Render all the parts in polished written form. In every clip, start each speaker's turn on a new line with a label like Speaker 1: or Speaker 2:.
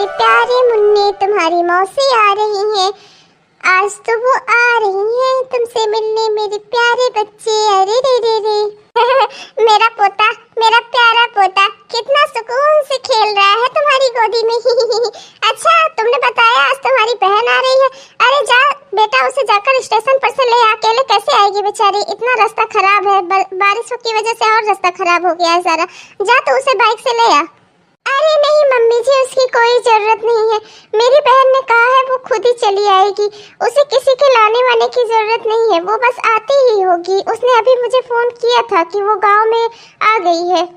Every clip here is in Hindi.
Speaker 1: मेरे प्यारे मुन्ने, तुम्हारी मौसी आ रही है। आज तो वो आ रही है तुमसे मिलने, मेरे प्यारे बच्चे। अरे रे रे रे मेरा पोता, मेरा प्यारा पोता कितना सुकून से खेल रहा है तुम्हारी गोदी में। अच्छा, तुमने बताया आज तुम्हारी बहन आ रही है। अरे जा बेटा, उसे जाकर स्टेशन पर से ले। अकेले कैसे आएगी बेचारी, इतना रास्ता खराब है, बारिशों की वजह से और रास्ता खराब हो गया है सारा। जा तो उसे बाइक से ले आ। अरे नहीं मम्मी जी, उसकी कोई जरूरत नहीं है। मेरी बहन ने कहा है वो खुद ही चली आएगी, उसे किसी के लाने वाने की जरूरत नहीं है, वो बस आती ही होगी। उसने अभी मुझे फोन किया था कि वो गांव में आ गई है।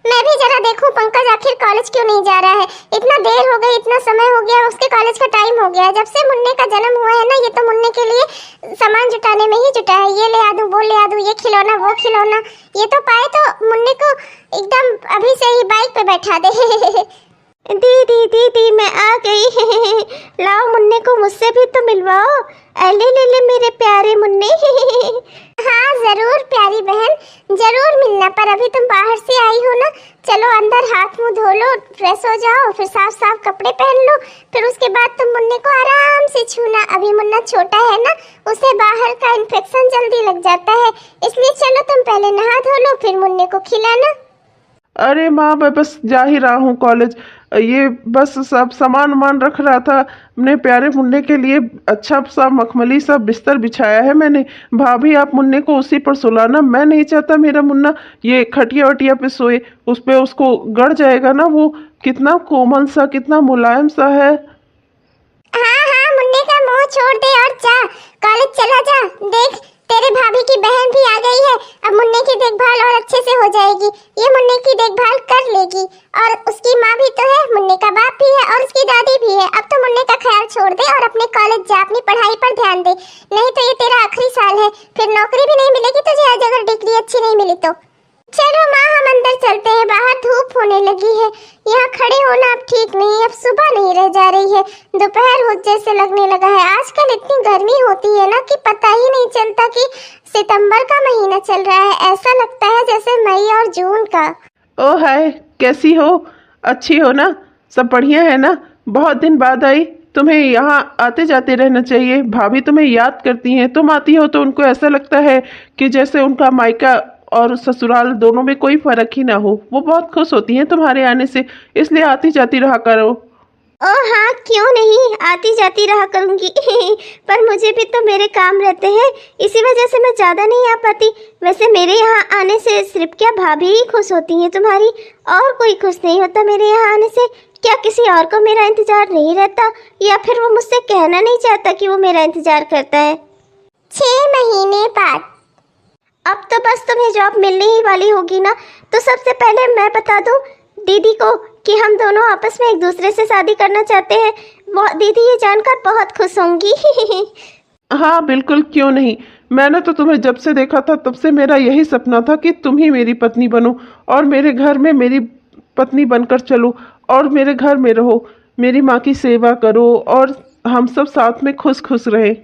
Speaker 1: मैं भी जरा देखूं पंकज आखिर कॉलेज क्यों नहीं जा रहा है। इतना देर हो गई, इतना समय हो गया, उसके कॉलेज का टाइम हो गया। जब से मुन्ने का जन्म हुआ है ना, ये तो मुन्ने के लिए सामान जुटाने में ही जुटा है। ये ले आ दूं, वो ले आ दूं, ये खिलौना, वो खिलौना। ये तो पाए तो मुन्ने को एकदम अभी से ही बाइक पे बैठा दे। दीदी दीदी मैं आ गई। लाओ मुन्ने को मुझसे भी तो मिलवाओ। ले ले ले मेरे प्यारे मुन्ने। हाँ जरूर प्यारी बहन, जरूर मिलना। पर अभी तुम बाहर से आई हो ना, चलो अंदर हाथ मुंह धो लो, फ्रेश हो जाओ, फिर साफ साफ कपड़े पहन लो, फिर उसके बाद तुम मुन्ने को आराम से छूना। अभी मुन्ना छोटा है ना, उसे बाहर का इन्फेक्शन जल्दी लग जाता है, इसलिए चलो तुम पहले नहा धो लो, फिर मुन्ने को खिलाना।
Speaker 2: अरे माँ, मैं बस जा ही रहा हूँ कॉलेज। ये बस सब सामान वामान रख रहा था अपने प्यारे मुन्ने के लिए। अच्छा सा मखमली सा बिस्तर बिछाया है मैंने। भाभी आप मुन्ने को उसी पर सुलाना। मैं नहीं चाहता मेरा मुन्ना ये खटिया वटिया पे सोए, उस पे उसको गड़ जाएगा ना। वो कितना कोमल सा, कितना मुलायम सा है।
Speaker 1: हाँ हाँ, मुन्ने का मोह छोड़ दे और जा कॉलेज चला जा। देख तेरे भाभी की बहन भी आ गई है, अब मुन्ने की देखभाल और अच्छे से हो जाएगी। ये मुन्ने की देखभाल कर लेगी, और उसकी माँ भी तो है, मुन्ने का बाप भी है और उसकी दादी भी है। अब तो मुन्ने का ख्याल छोड़ दे और अपने कॉलेज जा, अपनी पढ़ाई पर ध्यान दे। नहीं तो ये तेरा आखिरी साल है, फिर नौकरी भी नहीं मिलेगी तुझे आज अगर डिग्री अच्छी नहीं मिली तो। चलो माँ, हम अंदर चलते हैं, बाहर धूप होने लगी है। यहाँ खड़े होना अब ठीक नहीं, अब सुबह नहीं रह जा रही है, दोपहर हो जैसे लगने लगा है। आजकल इतनी गर्मी होती है ना कि पता ही नहीं चलता कि सितंबर का महीना चल रहा है। ऐसा लगता है जैसे मई और जून का।
Speaker 2: ओ हाय, कैसी हो? अच्छी हो ना? सब बढ़िया है ना? बहुत दिन बाद आई। तुम्हें यहाँ आते जाते रहना चाहिए। भाभी तुम्हें याद करती हैं। तुम आती हो तो उनको ऐसा लगता है कि जैसे उनका मायका और ससुराल दोनों में कोई फर्क ही ना हो। वो बहुत खुश होती हैं तुम्हारे आने से, इसलिए आती जाती रहा करो।
Speaker 1: ओ हाँ, क्यों नहीं, आती जाती रहा करूँगी। पर मुझे भी तो मेरे काम रहते हैं, इसी वजह से मैं ज़्यादा नहीं आ पाती। वैसे मेरे यहाँ आने से सिर्फ क्या भाभी ही खुश होती हैं तुम्हारी, और कोई खुश नहीं होता मेरे यहाँ आने से? क्या किसी और को मेरा इंतज़ार नहीं रहता, या फिर वो मुझसे कहना नहीं चाहता कि वो मेरा इंतज़ार करता है? 6 महीने बाद अब तो बस तुम्हें जॉब मिलने ही वाली होगी ना। तो सबसे पहले मैं बता दूं दीदी को कि हम दोनों आपस में एक दूसरे से शादी करना चाहते हैं। वो दीदी ये जानकर बहुत खुश होंगी।
Speaker 2: हाँ बिल्कुल, क्यों नहीं। मैंने तो तुम्हें जब से देखा था तब से मेरा यही सपना था कि तुम ही मेरी पत्नी बनो और मेरे घर में मेरी पत्नी बनकर चलो और मेरे घर में रहो, मेरी माँ की सेवा करो और हम सब साथ में खुश खुश रहें।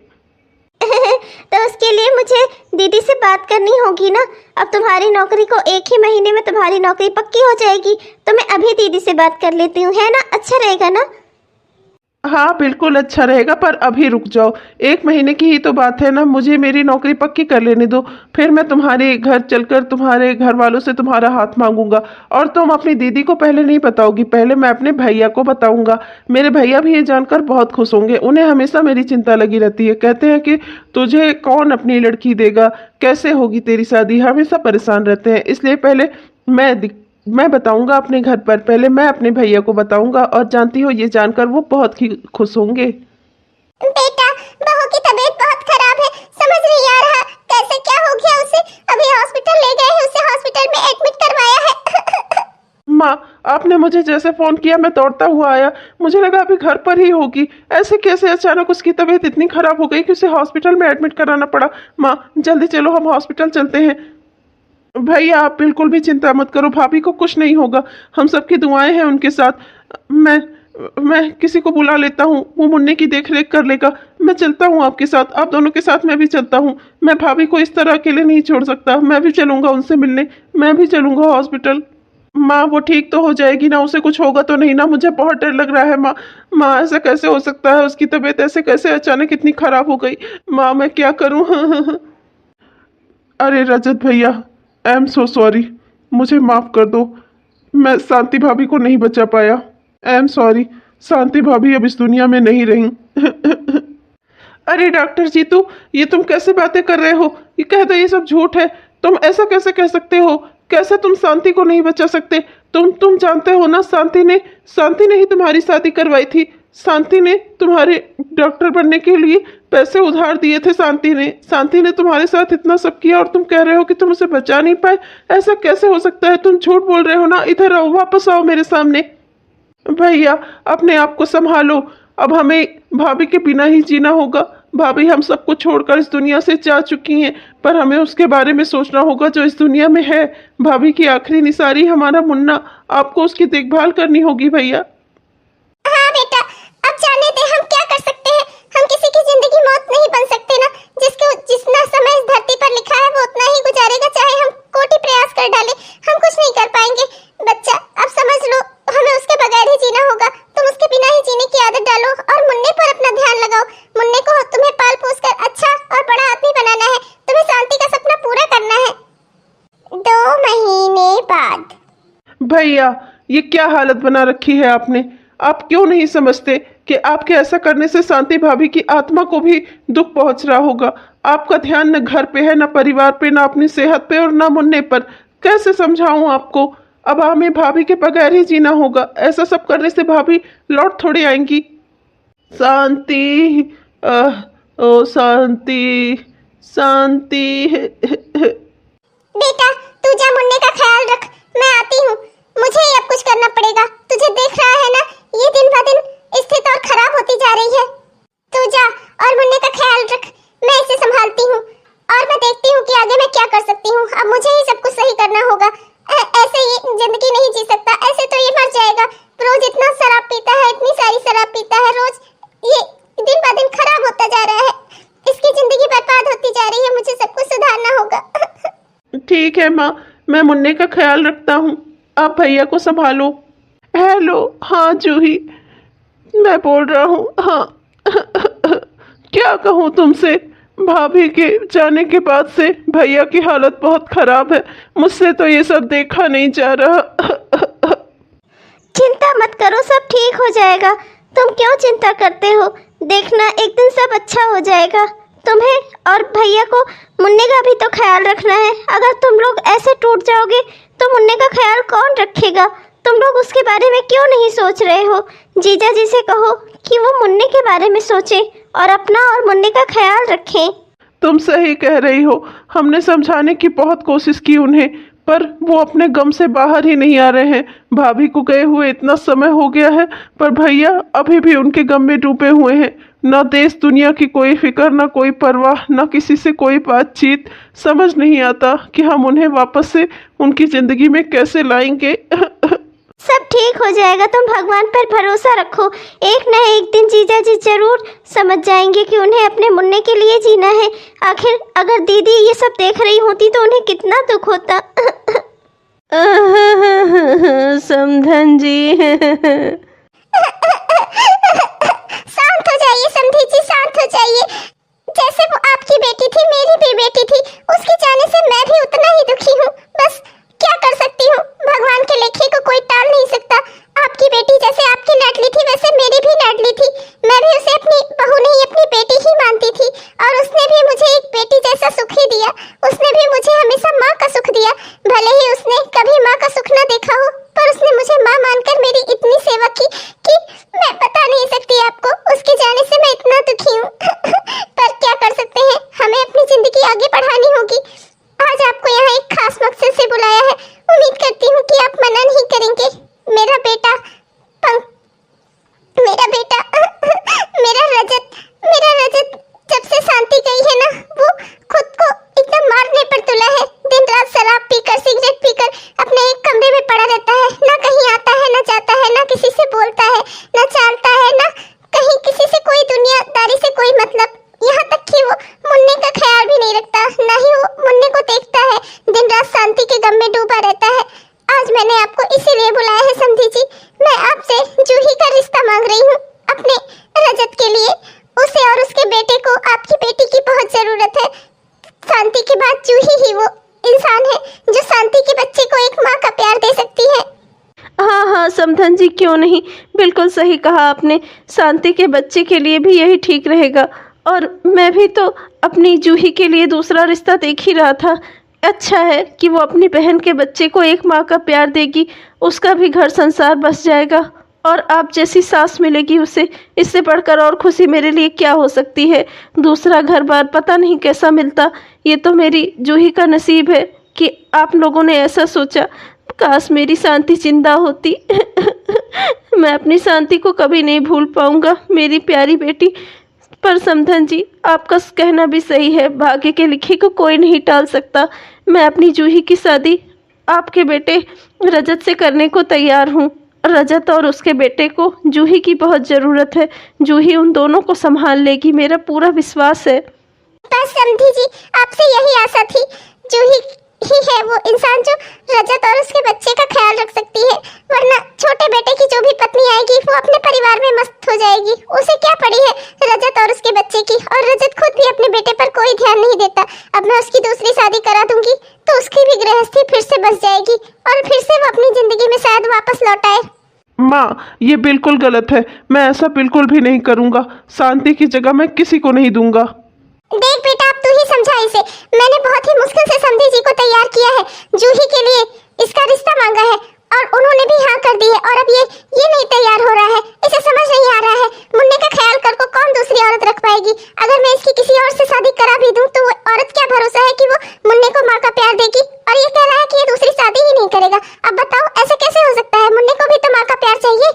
Speaker 1: तो उसके लिए मुझे दीदी से बात करनी होगी ना। अब तुम्हारी नौकरी को 1 ही महीने में तुम्हारी नौकरी पक्की हो जाएगी, तो मैं अभी दीदी से बात कर लेती हूँ, है ना? अच्छा रहेगा ना?
Speaker 2: हाँ बिल्कुल अच्छा रहेगा, पर अभी रुक जाओ। 1 महीने की ही तो बात है ना। मुझे मेरी नौकरी पक्की कर लेने दो, फिर मैं तुम्हारे घर चलकर तुम्हारे घर वालों से तुम्हारा हाथ मांगूंगा। और तुम अपनी दीदी को पहले नहीं बताओगी, पहले मैं अपने भैया को बताऊंगा। मेरे भैया भी ये जानकर बहुत खुश होंगे। उन्हें हमेशा मेरी चिंता लगी रहती है। कहते हैं कि तुझे कौन अपनी लड़की देगा, कैसे होगी तेरी शादी, हमेशा परेशान रहते हैं। इसलिए पहले मैं बताऊंगा अपने घर पर, पहले मैं अपने भैया को बताऊंगा। और जानती हो, ये जानकर वो बहुत ही खुश होंगे।
Speaker 1: बेटा, बहू की तबीयत बहुत खराब है, समझ नहीं आ रहा कैसे क्या हो गया उसे। अभी हॉस्पिटल ले गए हैं, उसे हॉस्पिटल में एडमिट करवाया है।
Speaker 2: माँ, आपने मुझे जैसे फोन किया मैं दौड़ता हुआ आया। मुझे लगा अभी घर पर ही होगी। ऐसे कैसे अचानक उसकी तबीयत इतनी खराब हो गई कि उसे हॉस्पिटल में एडमिट कराना पड़ा। माँ जल्दी चलो, हम हॉस्पिटल चलते हैं। भैया आप बिल्कुल भी चिंता मत करो, भाभी को कुछ नहीं होगा। हम सबकी दुआएं हैं उनके साथ। मैं किसी को बुला लेता हूँ, वो मुन्ने की देख रेख कर लेगा। मैं चलता हूँ आपके साथ, आप दोनों के साथ मैं भी चलता हूँ। मैं भाभी को इस तरह अकेले नहीं छोड़ सकता, मैं भी चलूँगा उनसे मिलने, मैं भी चलूँगा हॉस्पिटल। माँ वो ठीक तो हो जाएगी ना, उसे कुछ होगा तो नहीं ना? मुझे बहुत डर लग रहा है माँ। माँ ऐसा कैसे हो सकता है? उसकी तबीयत ऐसे कैसे अचानक इतनी खराब हो गई? माँ मैं क्या करूँ? अरे रजत भैया, आई एम सो सॉरी, मुझे माफ़ कर दो। मैं शांति भाभी को नहीं बचा पाया। I am sorry. शांति भाभी अब इस दुनिया में नहीं रही। अरे डॉक्टर जी, ये तुम कैसे बातें कर रहे हो? ये कह दो ये सब झूठ है। तुम ऐसा कैसे कह सकते हो? कैसे तुम शांति को नहीं बचा सकते? तुम जानते हो ना, शांति ने ही तुम्हारी शादी करवाई थी। शांति ने तुम्हारे डॉक्टर बनने के लिए पैसे उधार दिए थे। शांति ने तुम्हारे साथ इतना सब किया और तुम कह रहे हो कि तुम उसे बचा नहीं पाए? ऐसा कैसे हो सकता है? तुम झूठ बोल रहे हो ना। इधर आओ, वापस आओ मेरे सामने। भैया अपने आप को संभालो। अब हमें भाभी के बिना ही जीना होगा। भाभी हम सबको छोड़कर इस दुनिया से जा चुकी हैं, पर हमें उसके बारे में सोचना होगा जो इस दुनिया में है। भाभी की आखिरी निसारी हमारा मुन्ना, आपको उसकी देखभाल करनी होगी भैया।
Speaker 1: हाँ बेटा, अब जाने दे, हम क्या कर सकते हैं? हम किसी की जिंदगी मौत नहीं बन सकते ना। जिसको जितना समय इस धरती पर लिखा है वो उतना ही गुजारेगा, चाहे हम कोटि प्रयास कर डालें, हम कुछ नहीं कर पाएंगे। बच्चा अब समझ लो, हमें उसके बगैर ही जीना होगा। तुम उसके बिना ही जीने की आदत डालो और मुन्ने पर अपना ध्यान लगाओ। मुन्ने को तुम्हें पाल पोस कर अच्छा और बड़ा आदमी बनाना है। तुम्हें शांति का सपना पूरा करना है। 2 महीने बाद।
Speaker 2: भैया ये क्या हालत बना रखी है आपने? आप क्यों नहीं समझते कि आपके ऐसा करने से शांति भाभी की आत्मा को भी दुख पहुंच रहा होगा? आपका ध्यान न घर पे है, न परिवार पे, न अपनी सेहत पे और न मुन्ने पर। कैसे समझाऊं आपको? अब हमें भाभी के बगैर ही जीना होगा। ऐसा सब करने से भाभी लौट थोड़ी आएंगी। शांति, ओ शांति, शांति।
Speaker 1: बेटा तू जा, मुन्ने का ख्याल रख, मैं आती हूँ। मुझे ही अब कुछ करना पड़ेगा। तुझे देख रहा है ना, ये दिन ब दिन स्थिति और खराब होती जा रही है। तू जा और मुन्ने का ख्याल रख, मैं इसे संभालती हूँ और मैं देखती हूँ कि आगे मैं क्या कर सकती हूँ। अब मुझे ही सब कुछ सही करना होगा। ऐसे ये जिंदगी नहीं जी सकता, ऐसे तो ये मर जाएगा। रोज इतना शराब पीता है, इतनी सारी शराब पीता है रोज। ये दिन ब दिन खराब होता जा रहा है, इसकी जिंदगी बर्बाद होती जा रही है। मुझे सब कुछ सुधारना होगा।
Speaker 2: ठीक है माँ, मैं मुन्ने का ख्याल रखता हूँ। आप भैया को संभालो। हेलो, हाँ जूही मैं बोल रहा हूँ। हाँ क्या कहूँ तुमसे, भाभी के जाने के बाद से भैया की हालत बहुत खराब है। मुझसे तो ये सब देखा नहीं जा रहा।
Speaker 1: चिंता मत करो, सब ठीक हो जाएगा। तुम क्यों चिंता करते हो? देखना एक दिन सब अच्छा हो जाएगा। तुम्हें और भैया को, मुन्ने का भी तो ख्याल रखना है। अगर तुम लोग ऐसे टूट जाओगे तो मुन्ने का ख्याल कौन रखेगा? तुम लोग उसके बारे में क्यों नहीं सोच रहे हो? जीजा जी से कहो कि वो मुन्ने के बारे में सोचें और अपना और मुन्ने का ख्याल रखें।
Speaker 2: तुम सही कह रही हो। हमने समझाने की बहुत कोशिश की उन्हें, पर वो अपने गम से बाहर ही नहीं आ रहे हैं। भाभी को गए हुए इतना समय हो गया है, पर भैया अभी भी उनके गम में डूबे हुए हैं। न देश दुनिया की कोई फिक्र, न कोई परवाह, न किसी से कोई बातचीत। समझ नहीं आता कि हम उन्हें वापस से उनकी जिंदगी में कैसे लाएंगे।
Speaker 1: सब ठीक हो जाएगा, तुम भगवान पर भरोसा रखो। एक न एक दिन जीजा जी जरूर समझ जाएंगे कि उन्हें अपने मुन्ने के लिए जीना है। आखिर अगर दीदी ये सब देख रही होती तो उन्हें कितना दुख होता।
Speaker 2: समधन जी।
Speaker 1: शांत हो जाइए समधी जी, शांत हो जाइए। जैसे वो आपकी बेटी थी, मेरी भी बेटी थी। उसके जाने से मैं भी उतना ही दुखी हूँ। बस क्या कर सकती हूँ, भगवान के लेखे को कोई टाल नहीं सकता। आपकी बेटी जैसे आपकी लाडली थी, वैसे मेरी भी लाडली थी। मैं भी उसे अपनी बहू नहीं, अपनी बेटी ही मानती थी, और उसने भी मुझे एक बेटी जैसा सुख ही दिया। उसने भी मुझे हमेशा माँ का सुख दिया। भले ही उसने कभी माँ का सुख ना देखा हो, पर उसने मुझे माँ मानकर मेरी इतनी सेवा की कि मैं बता नहीं सकती आपको। उसके जाने से मैं इतना दुखी हूँ। पर क्या कर सकते हैं, हमें अपनी जिंदगी आगे बढ़ानी होगी। आज आपको यहाँ एक खास मकसद से बुलाया है। उम्मीद करती हूँ कि आप मना नहीं करेंगे। मेरा बेटा मेरा रजत जब से शांति गई है ना, वो खुद को एकदम मारने पर तुला है। दिन रात शराब पीकर, सिगरेट पीकर अपने एक कमरे में पड़ा रहता है। ना कहीं आता है, ना जाता है, ना किसी से बोलता है, ना चालता है, ना कहीं किसी से कोई दुनियादारी से कोई मतलब। यहाँ तक कि वो मुन्ने का ख्याल भी नहीं रखता, ना ही वो मुन्ने को देखता है। दिन रात शांति के गम में डूबा रहता है। आज मैंने आपको इसीलिए बुलाया है समधी जी। मैं आपसे जूही का रिश्ता मांग रही हूँ अपने रजत के लिए। उसे और उसके बेटे को आपकी बेटी की बहुत जरूरत है। शांति के बाद जूही ही वो इंसान है जो शांति के बच्चे को एक माँ का प्यार दे सकती है।
Speaker 3: हाँ हाँ समधन जी, क्यों नहीं, बिल्कुल सही कहा आपने। शांति के बच्चे के लिए भी यही ठीक रहेगा। और मैं भी तो अपनी जूही के लिए दूसरा रिश्ता देख ही रहा था। अच्छा है कि वो अपनी बहन के बच्चे को एक माँ का प्यार देगी, उसका भी घर संसार बस जाएगा और आप जैसी सास मिलेगी उसे। इससे बढ़कर और खुशी मेरे लिए क्या हो सकती है। दूसरा घर बार पता नहीं कैसा मिलता। ये तो मेरी जूही का नसीब है कि आप लोगों ने ऐसा सोचा। काश मेरी शांति जिंदा होती। मैं अपनी शांति को कभी नहीं भूल पाऊंगा, मेरी प्यारी बेटी। पर समधन जी, आपका कहना भी सही है, भाग्य के लिखे को कोई नहीं टाल सकता। मैं अपनी जूही की शादी आपके बेटे रजत से करने को तैयार हूँ। रजत और उसके बेटे को जूही की बहुत ज़रूरत है। जूही उन दोनों को संभाल लेगी, मेरा पूरा विश्वास है।
Speaker 1: बस समधी जी, आपसे यही आशा थी। जूही ही है वो इंसान जो रजत और उसके बच्चे का ख्याल रख सकती है, वरना छोटे बेटे की जो भी पत्नी आएगी वो अपने परिवार में मस्त हो जाएगी। उसे क्या पड़ी है रजत और उसके बच्चे की। और रजत खुद भी अपने बेटे पर कोई ध्यान नहीं देता। अब मैं उसकी दूसरी शादी करा दूंगी तो उसकी भी गृहस्थी फिर से बस जाएगी और फिर से वो अपनी जिंदगी में शायद वापस लौट आए।
Speaker 2: माँ, ये बिल्कुल गलत है। मैं ऐसा बिल्कुल भी नहीं करूँगा। शांति की जगह मैं किसी को नहीं दूंगा।
Speaker 1: देख बेटा, अब तू ही समझा इसे। मैंने बहुत ही मुश्किल से समधी जी को तैयार किया है। जूही के लिए इसका रिश्ता मांगा है और उन्होंने भी हाँ कर दी है। और अब ये नहीं तैयार हो रहा है। इसे समझ नहीं आ रहा है मुन्ने का ख्याल कर को कौन दूसरी औरत रख पाएगी। अगर मैं इसकी किसी और से शादी करा भी दूं तो वो औरत क्या भरोसा है कि वो मुन्ने को माँ का प्यार देगी। और ये कह रहा है कि ये दूसरी शादी ही नहीं करेगा। अब बताओ ऐसे कैसे हो सकता है। मुन्ने को भी तो माँ का प्यार चाहिए।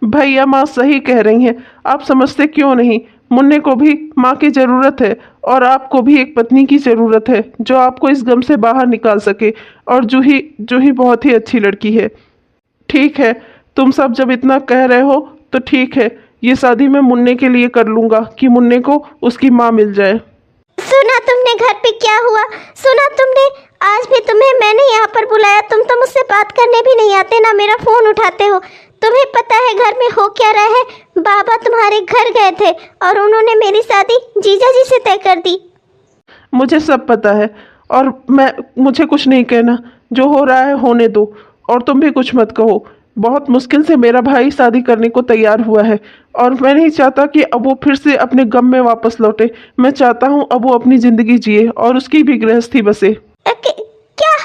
Speaker 2: भैया, माँ सही कह रही हैं। आप समझते क्यों नहीं। मुन्ने को भी माँ की ज़रूरत है और आपको भी एक पत्नी की ज़रूरत है जो आपको इस गम से बाहर निकाल सके। और जूही बहुत ही अच्छी लड़की है। ठीक है, तुम सब जब इतना कह रहे हो तो ठीक है, ये शादी मैं मुन्ने के लिए कर लूँगा कि मुन्ने को उसकी माँ मिल जाए।
Speaker 1: सुना तुमने घर पे क्या हुआ? सुना तुमने? आज भी तुम्हें मैंने यहाँ पर बुलाया, तुम तो मुझसे बात करने भी नहीं आते, ना मेरा फोन उठाते हो। तुम्हें पता है घर में हो क्या रहा है? बाबा तुम्हारे घर गए थे और उन्होंने मेरी शादी जीजा जी से तय कर दी।
Speaker 2: मुझे सब पता है और मुझे कुछ नहीं कहना। जो हो रहा है होने दो और तुम भी कुछ मत कहो। बहुत मुश्किल से मेरा भाई शादी करने को तैयार हुआ है और मैं नहीं चाहता कि अब वो फिर से अपने गम में वापस लौटे। मैं चाहता हूँ अब वो अपनी ज़िंदगी जिए और उसकी भी गृहस्थी बसे।
Speaker 1: क्या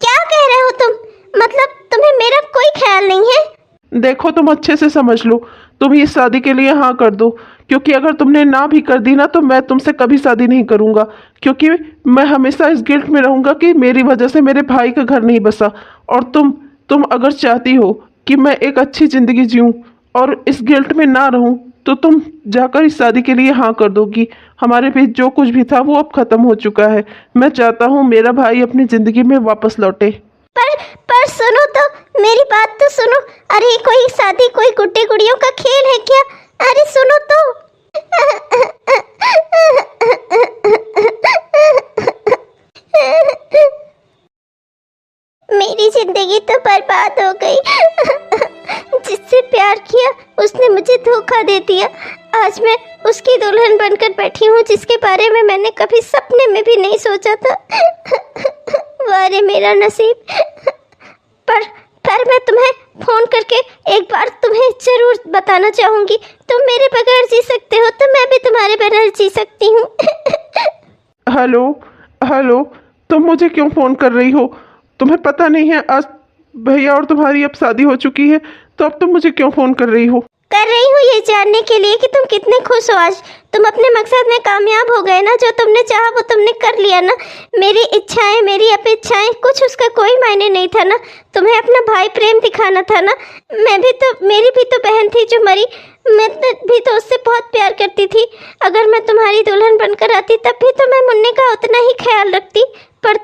Speaker 1: क्या कह रहे हो तुम? मतलब तुम्हें मेरा कोई ख्याल नहीं है?
Speaker 2: देखो, तुम अच्छे से समझ लो। तुम इस शादी के लिए हाँ कर दो, क्योंकि अगर तुमने ना भी कर दी ना तो मैं तुमसे कभी शादी नहीं करूँगा। क्योंकि मैं हमेशा इस गिल्ट में रहूँगा कि मेरी वजह से मेरे भाई का घर नहीं बसा। और तुम अगर चाहती हो कि मैं एक अच्छी ज़िंदगी जीऊँ और इस गिल्ट में ना रहूँ तो तुम जाकर इस शादी के लिए हाँ कर दोगी। हमारे बीच जो कुछ भी था वो अब ख़त्म हो चुका है। मैं चाहता हूँ मेरा भाई अपनी ज़िंदगी में वापस लौटे।
Speaker 1: पर सुनो तो, मेरी बात तो सुनो। अरे कोई शादी कोई गुड्डे गुड़ियों का खेल है क्या? अरे सुनो तो। मेरी जिंदगी तो बर्बाद हो गई। जिससे प्यार किया उसने मुझे धोखा दे दिया। आज मैं उसकी दुल्हन बनकर बैठी हूँ जिसके बारे में मैंने कभी सपने में भी नहीं सोचा था। वारे मेरा नसीब। पर मैं तुम्हें फोन करके एक बार तुम्हें जरूर बताना चाहूंगी। तुम मेरे बगैर जी सकते हो तो मैं भी तुम्हारे बगैर जी सकती हूँ।
Speaker 2: हेलो, तुम मुझे क्यों फ़ोन कर रही हो? तुम्हें पता नहीं है आज भैया और तुम्हारी अब शादी हो चुकी है, तो अब तुम मुझे क्यों फ़ोन कर रही हो?
Speaker 1: कर रही हूँ ये जानने के लिए कि तुम कितने खुश हो। आज तुम अपने मकसद में कामयाब हो गए ना। जो तुमने चाहा वो तुमने कर लिया ना। मेरी इच्छाएं, मेरी अपेक्षाएं, कुछ उसका कोई मायने नहीं था ना। तुम्हें अपना भाई प्रेम दिखाना था ना। मेरी भी तो बहन थी जो मरी। मैं भी तो उससे बहुत प्यार करती थी। अगर मैं तुम्हारी दुल्हन बनकर आती तब भी तो मैं मुन्ने का उतना ही ख्याल रखती। पर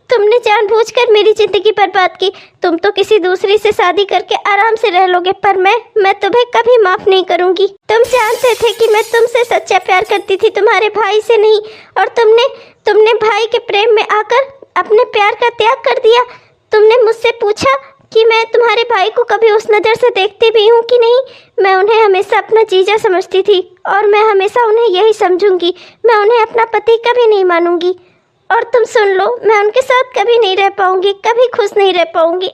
Speaker 1: तुमने जानबूझकर मेरी जिंदगी बर्बाद की। तुम तो किसी दूसरी से शादी करके आराम से रह लोगे, पर मैं तुम्हें कभी माफ नहीं करूंगी। तुम जानते थे कि मैं तुमसे सच्चा प्यार करती थी, तुम्हारे भाई से नहीं। और तुमने भाई के प्रेम में आकर अपने प्यार का त्याग कर दिया। तुमने मुझसे पूछा कि मैं तुम्हारे भाई को कभी उस नज़र से देखती भी हूँ कि नहीं। मैं उन्हें हमेशा अपना जीजा समझती थी और मैं हमेशा उन्हें यही समझूंगी। मैं उन्हें अपना पति कभी नहीं मानूंगी। और तुम सुन लो, मैं उनके साथ कभी नहीं रह पाऊंगी, कभी खुश नहीं रह पाऊंगी।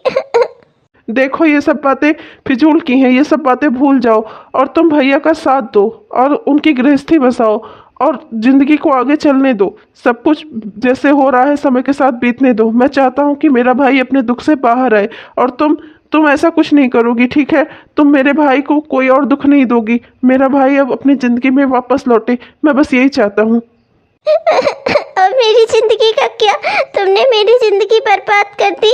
Speaker 2: देखो ये सब बातें फिजूल की हैं, ये सब बातें भूल जाओ और तुम भैया का साथ दो और उनकी गृहस्थी बसाओ और जिंदगी को आगे चलने दो। सब कुछ जैसे हो रहा है समय के साथ बीतने दो। मैं चाहता हूँ कि मेरा भाई अपने दुख से बाहर आए और तुम ऐसा कुछ नहीं करोगी, ठीक है? तुम मेरे भाई को कोई और दुख नहीं दोगी। मेरा भाई अब अपनी जिंदगी में वापस लौटे, मैं बस यही चाहता हूँ।
Speaker 1: और मेरी जिंदगी का क्या? तुमने मेरी जिंदगी बर्बाद कर दी।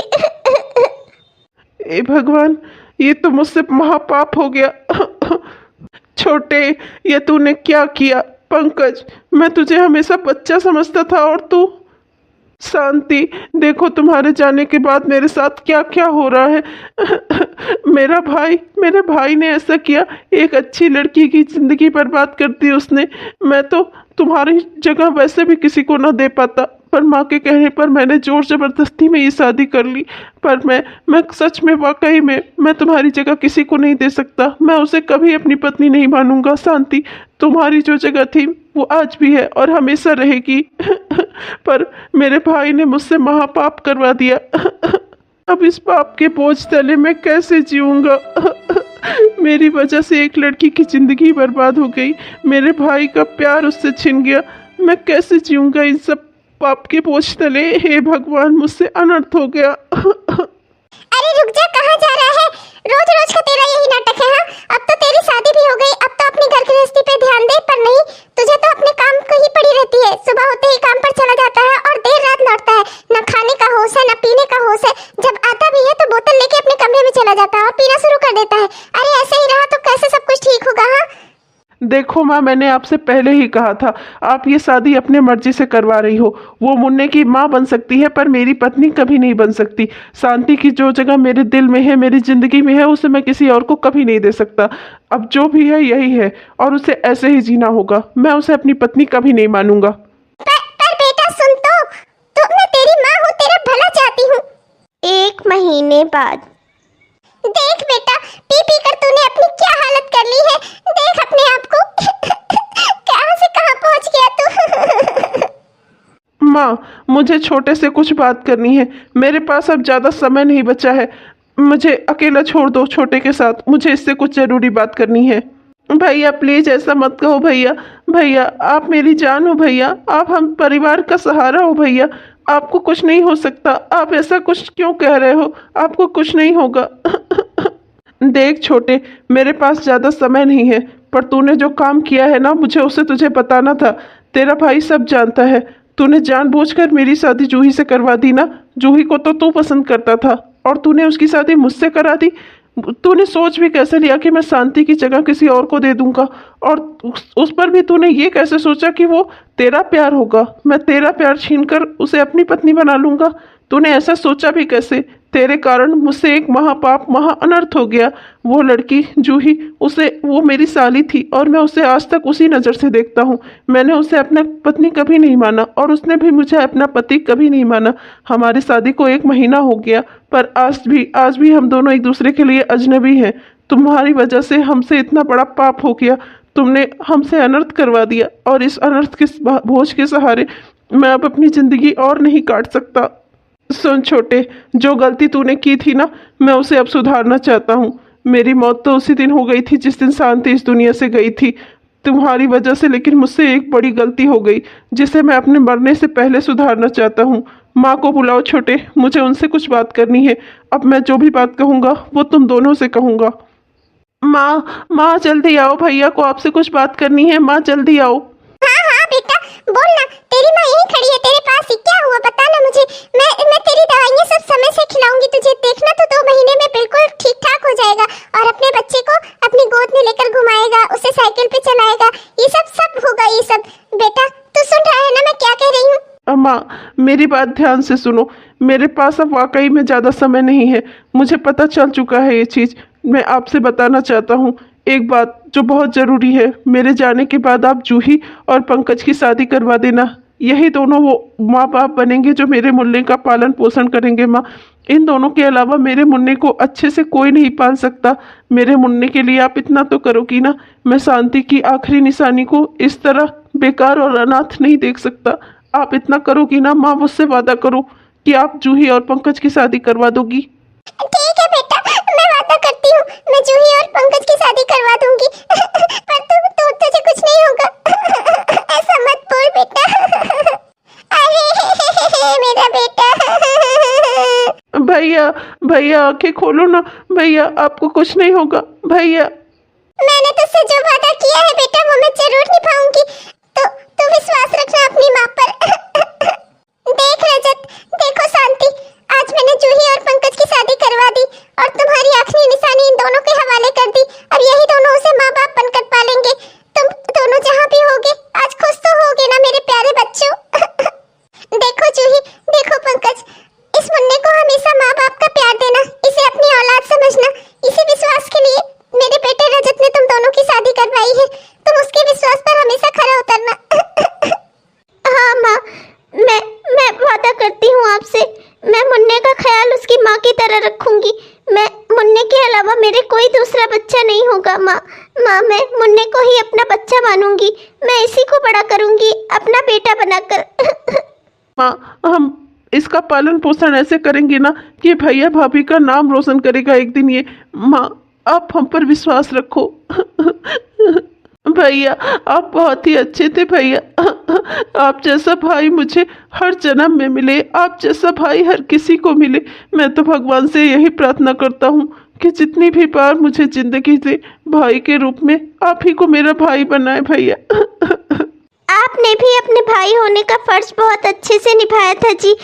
Speaker 2: ए भगवान, ये तो मुझसे महापाप हो गया। छोटे, ये तूने क्या किया? पंकज, मैं तुझे हमेशा बच्चा समझता था और तू। शांति, देखो तुम्हारे जाने के बाद मेरे साथ क्या क्या हो रहा है। मेरे भाई ने ऐसा किया, एक अच्छी लड़की की जिंदगी बर्बाद कर दी उसने। मैं तो तुम्हारी जगह वैसे भी किसी को ना दे पाता, पर माँ के कहने पर मैंने जोर जबरदस्ती में ये शादी कर ली। पर मैं सच में वाकई में मैं तुम्हारी जगह किसी को नहीं दे सकता। मैं उसे कभी अपनी पत्नी नहीं मानूंगा। शांति, तुम्हारी जो जगह थी वो आज भी है और हमेशा रहेगी। पर मेरे भाई ने मुझसे महापाप करवा दिया। अब इस पाप के बोझ तले मैं कैसे जीऊंगा? मेरी वजह से एक लड़की की जिंदगी बर्बाद हो गई, मेरे भाई का प्यार उससे छिन गया। मैं कैसे जीऊंगा इन सब पाप के बोझ तले? हे भगवान, मुझसे अनर्थ हो गया।
Speaker 1: अरे रुक जा, कहाँ जा रहा है? रोज रोज का तेरा यही नाटक है। हाँ, अब तो तेरी शादी भी हो गई, अब तो अपनी घर गृहस्थी पे ध्यान दे। पर नहीं, तुझे तो अपने काम को ही पड़ी रहती है। सुबह होते ही काम पर चला जाता है और देर रात लौटता है। न खाने का होश है, न पीने का होश है। जब आता भी है तो बोतल लेके अपने कमरे में चला जाता है और पीना शुरू कर देता है। अरे ऐसे ही रहा तो कैसे सब कुछ ठीक होगा? हाँ,
Speaker 2: देखो माँ, मैंने आपसे पहले ही कहा था, आप ये शादी अपने मर्जी से करवा रही हो। वो मुन्ने की माँ बन सकती है पर मेरी पत्नी कभी नहीं बन सकती। शांति की जो जगह मेरे दिल में है, मेरी जिंदगी में है, उसे मैं किसी और को कभी नहीं दे सकता। अब जो भी है यही है और उसे ऐसे ही जीना होगा। मैं उसे अपनी पत्नी कभी नहीं मानूंगा।
Speaker 1: पर बेटा सुन तो मैं तेरी माँ हूँ, तेरा भला चाहती हूँ। 1 महीने बाद। देख बेटा, पी पी कर तूने अपनी क्या हालत कर ली है। देख अपने आप को। कहाँ से कहाँ पहुँच गया तू।
Speaker 2: माँ, मुझे छोटे से कुछ बात करनी है। मेरे पास अब ज़्यादा समय नहीं बचा है। मुझे अकेला छोड़ दो छोटे के साथ। मुझे इससे कुछ ज़रूरी बात करनी है। भैया प्लीज़ ऐसा मत कहो। भैया आप मेरी जान हो। भैया आप हम परिवार का सहारा हो। भैया आपको कुछ नहीं हो सकता। आप ऐसा कुछ क्यों कह रहे हो? आपको कुछ नहीं होगा। देख छोटे, मेरे पास ज़्यादा समय नहीं है, पर तूने जो काम किया है ना, मुझे उसे तुझे बताना था। तेरा भाई सब जानता है। तूने जानबूझकर मेरी शादी जूही से करवा दी ना। जूही को तो तू पसंद करता था और तूने उसकी शादी मुझसे करा दी। तूने सोच भी कैसे लिया कि मैं शांति की जगह किसी और को दे दूंगा? और उस पर भी तूने ये कैसे सोचा कि वो तेरा प्यार होगा? मैं तेरा प्यार छीनकर उसे अपनी पत्नी बना लूंगा? तूने ऐसा सोचा भी कैसे? तेरे कारण मुझसे एक महापाप, महा अनर्थ हो गया। वो लड़की जूही, वो मेरी साली थी और मैं उसे आज तक उसी नज़र से देखता हूँ। मैंने उसे अपना पत्नी कभी नहीं माना और उसने भी मुझे अपना पति कभी नहीं माना। हमारी शादी को 1 महीना हो गया, पर आज भी हम दोनों एक दूसरे के लिए अजनबी हैं। तुम्हारी वजह से हमसे इतना बड़ा पाप हो गया। तुमने हमसे अनर्थ करवा दिया और इस अनर्थ के बोझ के सहारे मैं अब अपनी ज़िंदगी और नहीं काट सकता। सुन छोटे, जो गलती तूने की थी ना, मैं उसे अब सुधारना चाहता हूँ। मेरी मौत तो उसी दिन हो गई थी जिस दिन शांति इस दुनिया से गई थी, तुम्हारी वजह से। लेकिन मुझसे एक बड़ी गलती हो गई जिसे मैं अपने मरने से पहले सुधारना चाहता हूँ। माँ को बुलाओ छोटे, मुझे उनसे कुछ बात करनी है। अब मैं जो भी बात कहूँगा वो तुम दोनों से कहूँगा। माँ जल्दी आओ, भैया को आपसे कुछ बात करनी है। माँ जल्दी आओ।
Speaker 1: हाँ बेटा, बोल ना। तेरी माँ यहीं खड़ी है तेरे पास ही। क्या हुआ बता ना मुझे। मैं तेरी दवाइयाँ सब समय से खिलाऊंगी तुझे। देखना तो 2 महीने में बिल्कुल ठीक ठाक हो जाएगा और अपने बच्चे को अपनी गोद में लेकर घुमाएगा, उसे साइकिल पे चलाएगा। ये सब होगा ये सब। बेटा तू सुन रहा है ना मैं क्या कह रही हूँ?
Speaker 2: अम्मा, मेरी बात ध्यान से सुनो। मेरे पास अब वाकई में ज़्यादा समय नहीं है। मुझे पता चल चुका है ये चीज़। मैं आपसे बताना चाहता हूँ एक बात जो बहुत ज़रूरी है। मेरे जाने के बाद आप जूही और पंकज की शादी करवा देना। यही दोनों वो माँ बाप बनेंगे जो मेरे मुन्ने का पालन पोषण करेंगे माँ। इन दोनों के अलावा मेरे मुन्ने को अच्छे से कोई नहीं पाल सकता। मेरे मुन्ने के लिए आप इतना तो करोगी ना। मैं शांति की आखिरी निशानी को इस तरह बेकार और अनाथ नहीं देख सकता। आप इतना करोगी ना माँ, मुझसे वादा करो कि आप जूही और पंकज की शादी करवा दोगी।
Speaker 1: ठीक है बेटा, मैं वादा करती हूँ, मैं जूही और पंकज की शादी करवा दूंगी। पर तुझे कुछ नहीं होगा। ऐसा मत बोल बेटा। अरे मेरा बेटा।
Speaker 2: भैया भैया आंखें खोलो ना भैया, आपको कुछ नहीं होगा भैया।
Speaker 1: मैंने तुझसे जो वादा किया है बेटा वो मैं जरूर निभाऊंगी। तो विश्वास रखना अपनी माँ पर। देख रजत, देखो शांति, आज मैंने जूही और पंकज की शादी करवा दी और तुम्हारी आखिरी निशानी इन दोनों के हवाले कर दी। अब यही दोनों उसे माँ बाप बनकर पालेंगे। तुम दोनों जहाँ भी होगे आज खुश तो होगे ना मेरे प्यारे बच्चों। देखो जूही, देखो पंकज, इस मुन्ने को हमेशा माँ बाप का प्यार देना, इसे अपनी औलाद समझना। इसी विश्वास के लिए मेरे बेटे रजत ने तुम दोनों की शादी करवाई है। तुम उसके विश्वास पर हमेशा खरा उतरना।
Speaker 4: हाँ माँ, मैं वादा करती हूँ आपसे, मैं मुन्ने का ख्याल उसकी माँ की तरह रखूंगी। मैं मुन्ने के अलावा मेरे कोई दूसरा बच्चा नहीं होगा माँ। मैं मुन्ने को ही अपना बच्चा मानूंगी। मैं इसी को बड़ा करूंगी अपना बेटा बनाकर।
Speaker 2: माँ, हम इसका पालन पोषण ऐसे करेंगे ना कि भैया भाभी का नाम रोशन करेगा एक दिन ये। माँ, आप हम पर विश्वास रखो। भैया आप बहुत ही अच्छे थे भैया। आप जैसा भाई मुझे हर जन्म में मिले, आप जैसा भाई हर किसी को मिले। मैं तो भगवान से यही प्रार्थना करता हूँ कि जितनी भी बार मुझे जिंदगी दे, भाई के रूप में आप ही को मेरा भाई बनाए भैया।
Speaker 4: आपने भी अपने भाई होने का फर्ज बहुत अच्छे से निभाया था जी।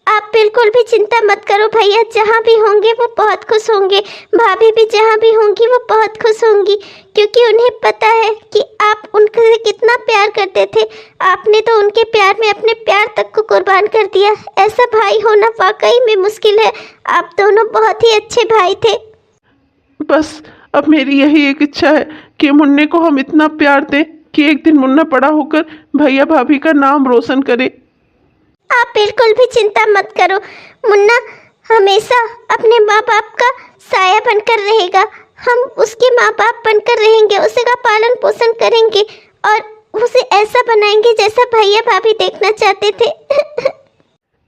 Speaker 4: आप बिल्कुल भी चिंता मत करो भैया, जहाँ भी होंगे वो बहुत खुश होंगे। भाभी भी जहाँ भी होंगी वो बहुत खुश होंगी, क्योंकि उन्हें पता है कि आप उनसे कितना प्यार करते थे। आपने तो उनके प्यार में अपने प्यार तक को कुर्बान कर दिया। ऐसा भाई होना वाकई में मुश्किल है। आप दोनों बहुत ही अच्छे भाई थे।
Speaker 2: बस अब मेरी यही एक इच्छा है कि मुन्ने को हम इतना प्यार दें कि एक दिन मुन्ना बड़ा होकर भैया भाभी का नाम रोशन करे।
Speaker 4: आप बिल्कुल भी चिंता मत करो, मुन्ना हमेशा अपने माँ बाप का साया बनकर रहेगा। हम उसके माँ बाप बनकर रहेंगे, उसका पालन पोषण करेंगे और उसे ऐसा बनाएंगे जैसा भैया भाभी देखना चाहते थे।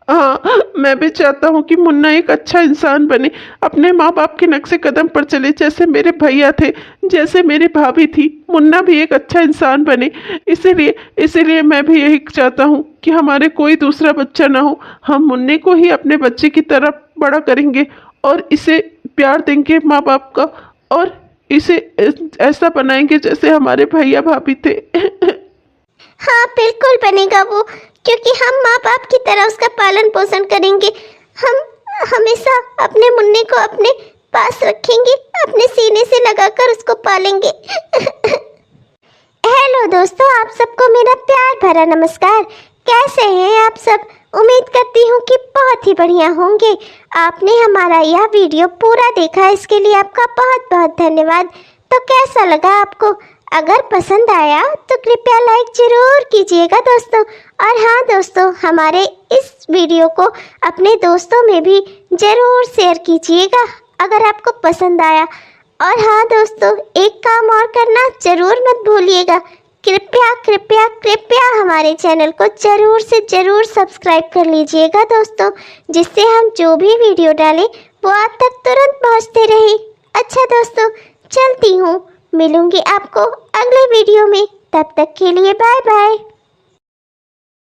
Speaker 2: हाँ, मैं भी चाहता हूँ कि मुन्ना एक अच्छा इंसान बने, अपने माँ बाप के नक्शे कदम पर चले। जैसे मेरे भैया थे, जैसे मेरी भाभी थी, मुन्ना भी एक अच्छा इंसान बने। इसीलिए मैं भी यही चाहता हूँ कि हमारे कोई दूसरा बच्चा ना हो। हम मुन्ने को ही अपने बच्चे की तरह बड़ा करेंगे और इसे प्यार देंगे माँ बाप का, और इसे ऐसा बनाएंगे जैसे हमारे भैया भाभी थे।
Speaker 4: हाँ बिल्कुल बनेगा वो, क्योंकि हम माँ बाप की तरह उसका पालन पोषण करेंगे। हम हमेशा अपने मुन्ने को अपने पास रखेंगे, अपने सीने से लगाकर उसको पालेंगे। हेलो दोस्तों, आप सबको मेरा प्यार भरा नमस्कार। कैसे हैं आप सब? उम्मीद करती हूँ कि बहुत ही बढ़िया होंगे। आपने हमारा यह वीडियो पूरा देखा, इसके लिए आपका बहुत बहुत धन्यवाद। तो कैसा लगा आपको? अगर पसंद आया तो कृपया लाइक जरूर कीजिएगा दोस्तों। और हाँ दोस्तों, हमारे इस वीडियो को अपने दोस्तों में भी ज़रूर शेयर कीजिएगा अगर आपको पसंद आया। और हाँ दोस्तों, एक काम और करना ज़रूर मत भूलिएगा, कृपया कृपया कृपया हमारे चैनल को ज़रूर से ज़रूर सब्सक्राइब कर लीजिएगा दोस्तों, जिससे हम जो भी वीडियो डालें वो आप तक तुरंत पहुँचते रहे। अच्छा दोस्तों, चलती हूँ, मिलूंगी आपको अगले वीडियो में। तब तक के लिए बाय बाय।